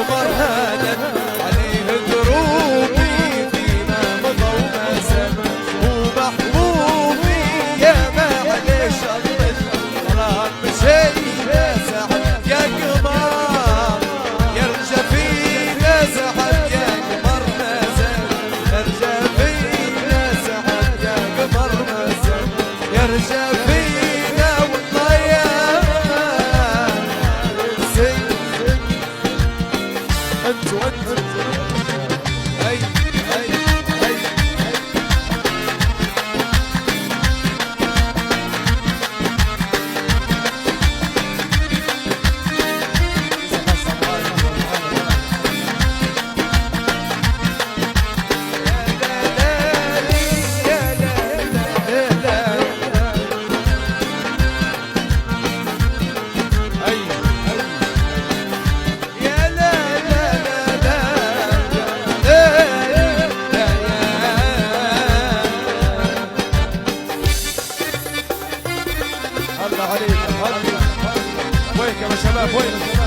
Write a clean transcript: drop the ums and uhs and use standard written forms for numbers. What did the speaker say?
قمر هادت عليه دروبي فينا مضى وما سما ومحبوبي يا معلش الله غرام مشينا سعد يا قمر يرجى فينا سعد يا قمر ما زال يرجى فينا سعد يا قمر ما زال يرجى فينا والله يا انتو هي الله عليك. وينكم يا شباب وين؟